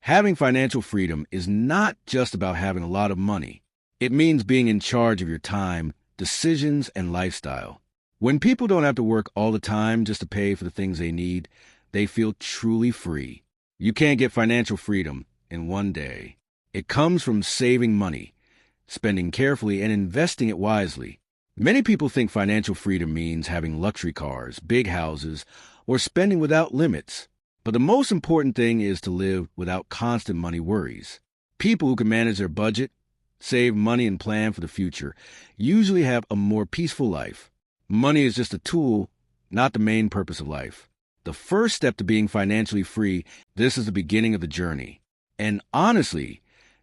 Having financial freedom is not just about having a lot of money. It means being in charge of your time, decisions, and lifestyle. When people don't have to work all the time just to pay for the things they need, they feel truly free. You can't get financial freedom in one day. It comes from saving money, spending carefully, and investing it wisely. Many people think financial freedom means having luxury cars, big houses, or spending without limits. But the most important thing is to live without constant money worries. People who can manage their budget, save money, and plan for the future usually have a more peaceful life. Money is just a tool, not the main purpose of life. The first step to being financially free, this is the beginning of the journey. And honestly,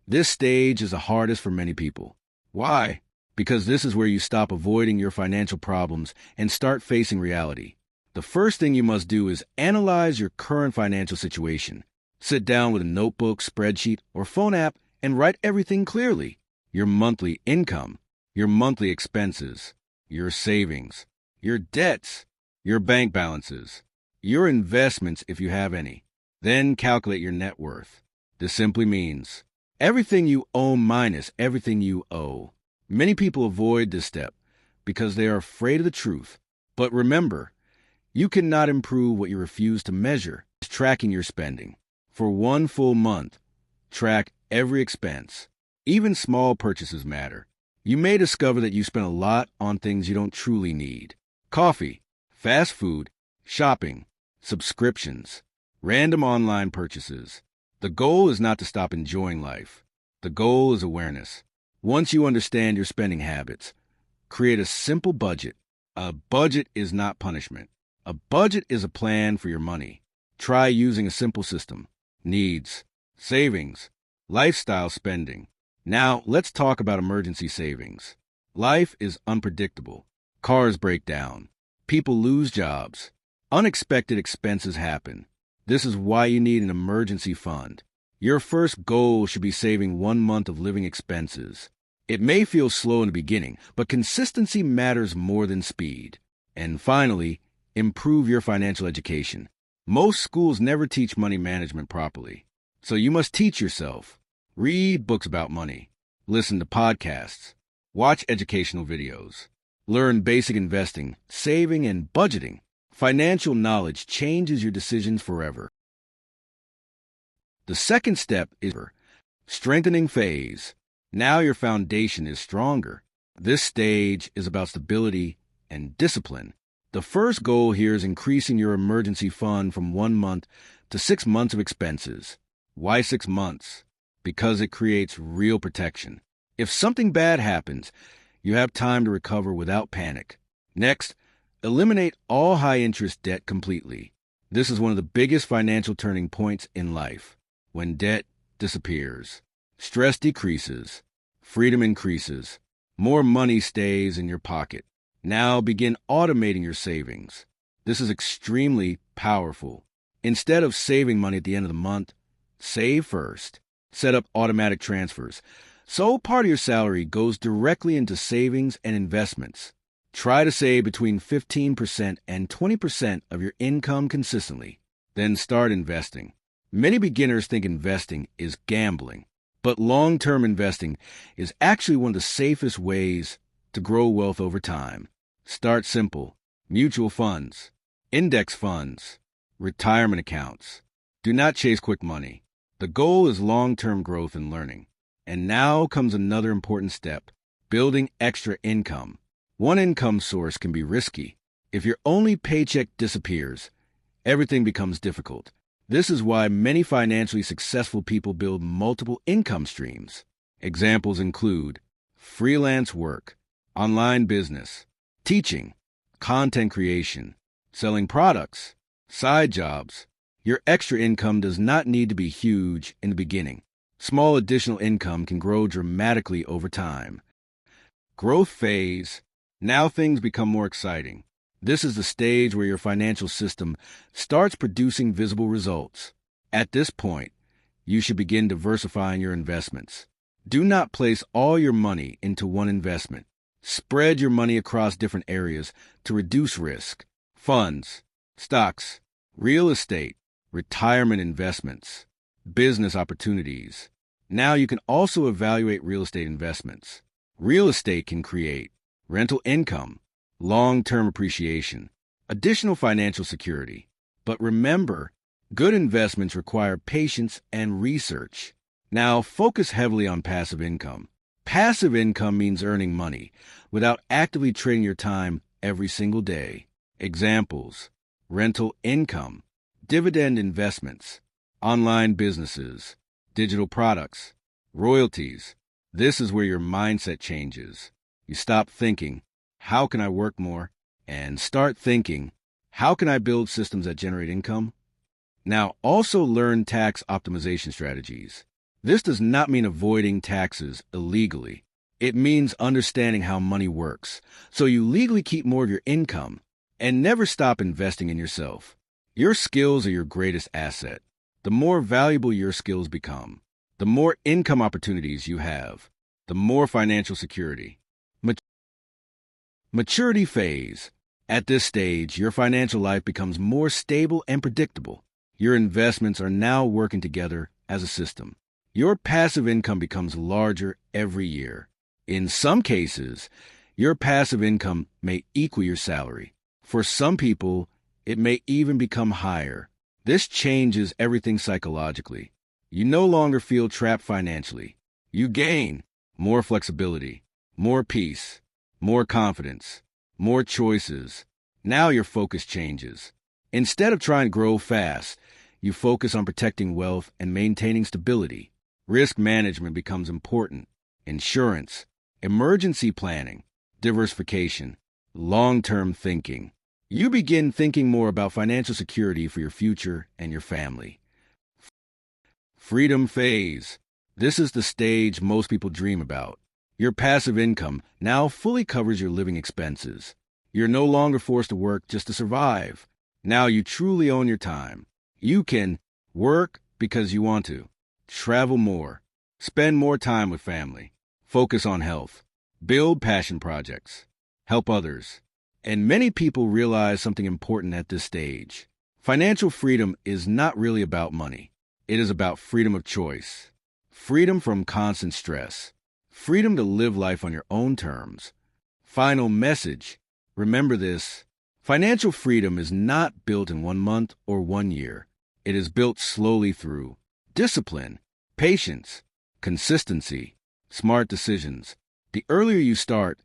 this stage is the hardest for many people. Why? Because this is where you stop avoiding your financial problems and start facing reality. The first thing you must do is analyze your current financial situation. Sit down with a notebook, spreadsheet, or phone app and write everything clearly. Your monthly income, your monthly expenses, your savings, your debts, your bank balances, your investments if you have any. Then calculate your net worth. This simply means everything you own minus everything you owe. Many people avoid this step because they are afraid of the truth. But remember, you cannot improve what you refuse to measure. Tracking your spending. For one full month, track every expense. Even small purchases matter. You may discover that you spend a lot on things you don't truly need. Coffee, fast food, shopping, subscriptions, random online purchases. The goal is not to stop enjoying life. The goal is awareness. Once you understand your spending habits, create a simple budget. A budget is not punishment. A budget is a plan for your money. Try using a simple system. Needs, savings, lifestyle spending. Now, let's talk about emergency savings. Life is unpredictable. Cars break down. People lose jobs. Unexpected expenses happen. This is why you need an emergency fund. Your first goal should be saving 1 month of living expenses. It may feel slow in the beginning, but consistency matters more than speed. And finally, improve your financial education. Most schools never teach money management properly, so you must teach yourself. Read books about money, listen to podcasts, watch educational videos, learn basic investing, saving, and budgeting. Financial knowledge changes your decisions forever. The second step is strengthening phase. Now your foundation is stronger. This stage is about stability and discipline. The first goal here is increasing your emergency fund from 1 month to 6 months of expenses. Why 6 months? Because it creates real protection. If something bad happens, you have time to recover without panic. Next, eliminate all high-interest debt completely. This is one of the biggest financial turning points in life. When debt disappears, stress decreases, freedom increases, more money stays in your pocket. Now begin automating your savings. This is extremely powerful. Instead of saving money at the end of the month, save first. Set up automatic transfers, so part of your salary goes directly into savings and investments. Try to save between 15% and 20% of your income consistently. Then start investing. Many beginners think investing is gambling, but long-term investing is actually one of the safest ways to grow wealth over time. Start simple. Mutual funds, index funds, retirement accounts. Do not chase quick money. The goal is long-term growth and learning. And now comes another important step, building extra income. One income source can be risky. If your only paycheck disappears, everything becomes difficult. This is why many financially successful people build multiple income streams. Examples include freelance work, online business, teaching, content creation, selling products, side jobs. Your extra income does not need to be huge in the beginning. Small additional income can grow dramatically over time. Growth phase. Now things become more exciting. This is the stage where your financial system starts producing visible results. At this point, you should begin diversifying your investments. Do not place all your money into one investment. Spread your money across different areas to reduce risk. Funds, stocks, real estate, retirement investments. business opportunities. Now you can also evaluate real estate investments. Real estate can create rental income, long-term appreciation, additional financial security. But remember, good investments require patience and research. Now focus heavily on passive income. Passive income means earning money without actively trading your time every single day. Examples: rental income, dividend investments, online businesses, digital products, royalties. This is where your mindset changes. You stop thinking, how can I work more? And start thinking, how can I build systems that generate income? Now, also learn tax optimization strategies. This does not mean avoiding taxes illegally. It means understanding how money works, so you legally keep more of your income. And never stop investing in yourself. Your skills are your greatest asset. The more valuable your skills become, the more income opportunities you have, the more financial security. Maturity phase. At this stage, your financial life becomes more stable and predictable. Your investments are now working together as a system. Your passive income becomes larger every year. In some cases, your passive income may equal your salary. For some people, it may even become higher. This changes everything psychologically. You no longer feel trapped financially. You gain more flexibility, more peace, more confidence, more choices. Now your focus changes. Instead of trying to grow fast, you focus on protecting wealth and maintaining stability. Risk management becomes important. Insurance, emergency planning, diversification, long-term thinking. You begin thinking more about financial security for your future and your family. Freedom phase. This is the stage most people dream about. Your passive income now fully covers your living expenses. You're no longer forced to work just to survive. Now you truly own your time. You can work because you want to, travel more, spend more time with family, focus on health, build passion projects, help others. And many people realize something important at this stage. Financial freedom is not really about money. It is about freedom of choice, freedom from constant stress, freedom to live life on your own terms. Final message. Remember this. Financial freedom is not built in 1 month or 1 year. It is built slowly through discipline, patience, consistency, smart decisions. The earlier you start,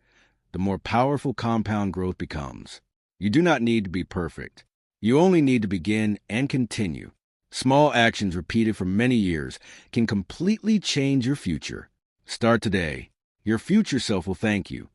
the more powerful compound growth becomes. You do not need to be perfect. You only need to begin and continue. Small actions repeated for many years can completely change your future. Start today. Your future self will thank you.